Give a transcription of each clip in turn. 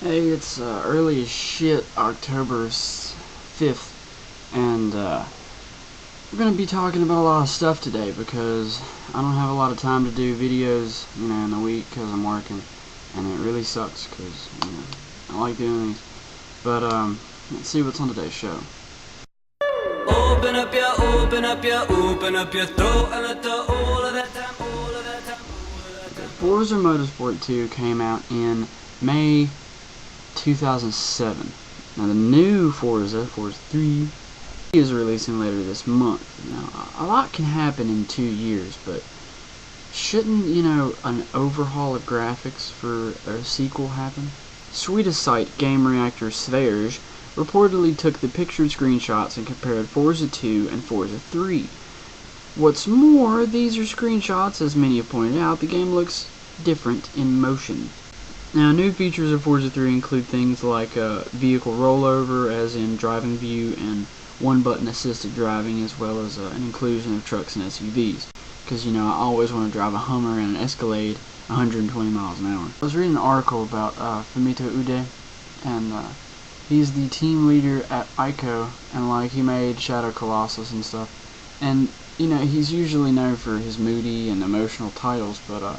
Hey, it's early as shit, October 5th, and we're going to be talking about a lot of stuff today because I don't have a lot of time to do videos, in the week because I'm working, and it really sucks because, I like doing these. But, let's see what's on today's show. Open up your, open up your, open up your throat and let the all of that time, all of that time, all of that time. Forza Motorsport 2 came out in May 2007. Now the new Forza 3, is releasing later this month. Now a lot can happen in 2 years, but shouldn't, an overhaul of graphics for a sequel happen? Swedish site Game Reactor Sverige reportedly took the pictured screenshots and compared Forza 2 and Forza 3. What's more, these are screenshots. As many have pointed out, the game looks different in motion. Now, new features of Forza 3 include things like vehicle rollover, as in driving view, and one-button assisted driving, as well as an inclusion of trucks and SUVs. Because, I always want to drive a Hummer and an Escalade 120 miles an hour. I was reading an article about Fumito Ude, and he's the team leader at Ico, and he made Shadow Colossus and stuff. And, he's usually known for his moody and emotional titles, but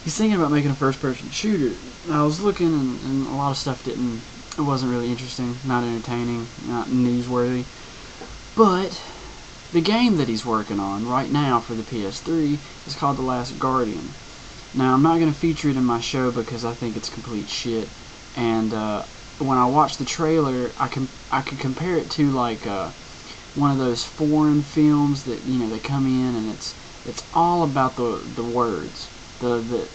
he's thinking about making a first-person shooter. I was looking, and a lot of stuff it wasn't really interesting, not entertaining, not newsworthy. But the game that he's working on right now for the PS3 is called The Last Guardian. Now, I'm not going to feature it in my show because I think it's complete shit. And when I watched the trailer, I could compare it to one of those foreign films that they come in and it's all about the words, the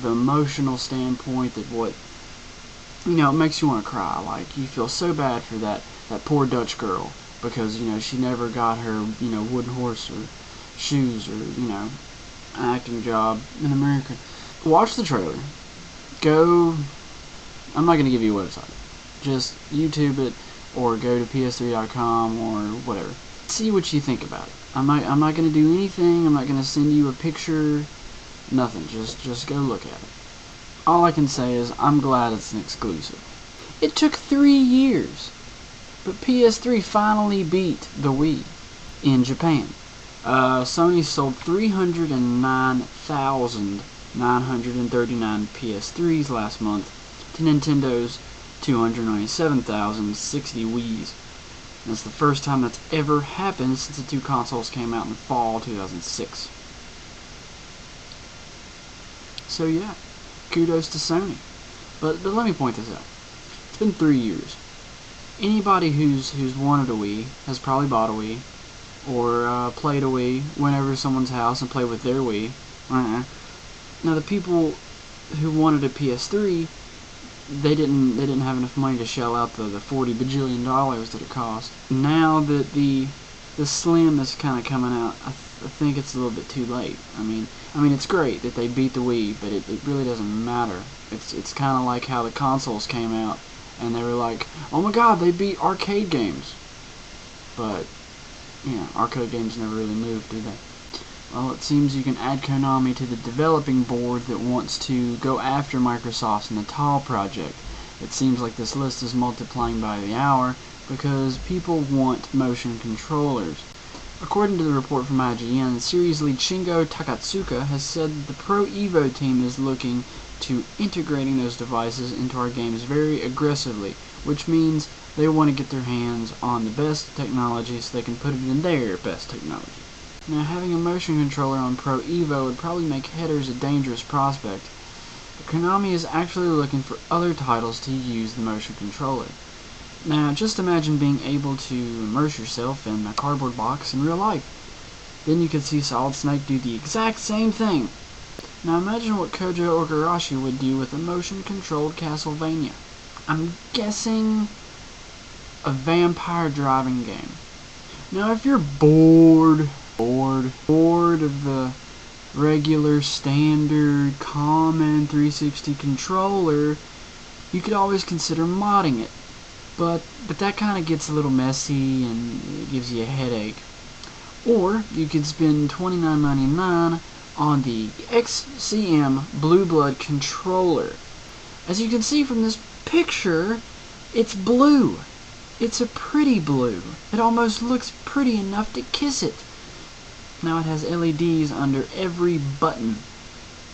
emotional standpoint, that what it makes you want to cry. Like, you feel so bad for that poor Dutch girl because she never got her wooden horse or shoes or an acting job in America. Watch the trailer. I'm not going to give you a website. Just YouTube it or go to PS3.com or whatever. See what you think about it. I'm not going to do anything. I'm not going to send you a picture. Nothing. Just go look at it. All I can say is I'm glad it's an exclusive. It took 3 years, but PS3 finally beat the Wii in Japan. Sony sold 309,939 PS3s last month to Nintendo's 297,060 Wiis. That's the first time that's ever happened since the two consoles came out in fall 2006. So yeah, kudos to Sony. But let me point this out. It's been 3 years. Anybody who's wanted a Wii has probably bought a Wii, or played a Wii, went over to someone's house and played with their Wii. Now the people who wanted a PS3, they didn't have enough money to shell out the $40 bajillion that it cost. Now that the Slim is kind of coming out, I think it's a little bit too late. I mean, it's great that they beat the Wii, but it really doesn't matter. It's kind of like how the consoles came out, and they were like, oh my god, they beat arcade games. But, arcade games never really moved, do they? Well, it seems you can add Konami to the developing board that wants to go after Microsoft's Natal project. It seems like this list is multiplying by the hour because people want motion controllers. According to the report from IGN, series lead Shingo Takatsuka has said that the Pro Evo team is looking to integrating those devices into our games very aggressively, which means they want to get their hands on the best technology so they can put it in their best technology. Now, having a motion controller on Pro Evo would probably make headers a dangerous prospect, but Konami is actually looking for other titles to use the motion controller. Now, just imagine being able to immerse yourself in a cardboard box in real life. Then you could see Solid Snake do the exact same thing. Now imagine what Kojo Igarashi would do with a motion-controlled Castlevania. I'm guessing a vampire driving game. Now, if you're bored of the regular, standard, common 360 controller, you could always consider modding it. But that kind of gets a little messy and it gives you a headache. Or you could spend $29.99 on the XCM Blue Blood controller. As you can see from this picture, it's blue. It's a pretty blue. It almost looks pretty enough to kiss it. Now it has LEDs under every button,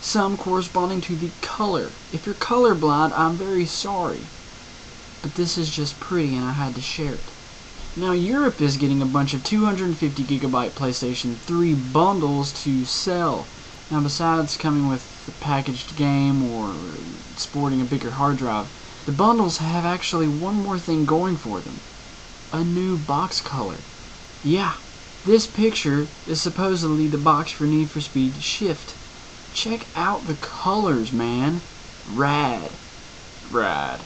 some corresponding to the color. If you're colorblind, I'm very sorry. But this is just pretty and I had to share it. Now Europe is getting a bunch of 250 gigabyte PlayStation 3 bundles to sell. Now besides coming with the packaged game or sporting a bigger hard drive, the bundles have actually one more thing going for them. A new box color. Yeah, this picture is supposedly the box for Need for Speed Shift. Check out the colors, man. Rad. Rad.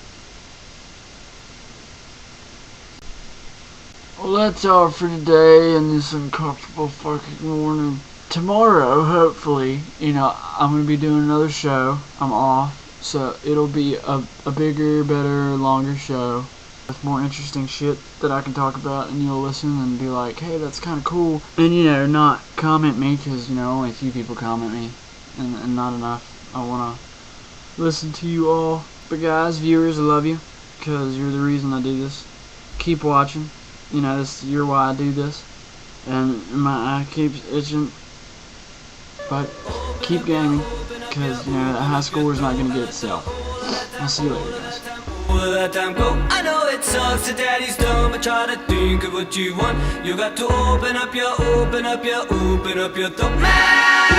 Well, that's all for today in this uncomfortable fucking morning. Tomorrow, hopefully, I'm going to be doing another show. I'm off, so it'll be a bigger, better, longer show with more interesting shit that I can talk about, and you'll listen and be like, hey, that's kind of cool. And, not comment me, because, only a few people comment me, and not enough. I want to listen to you all. But guys, viewers, I love you, because you're the reason I do this. Keep watching. You're why I do this. And my eye keeps itching. But keep gaming, because, a high score is not going to get itself. I'll see you later, guys. I know it sucks that daddy's done, but try to think of what you want. You got to open up your thought, man.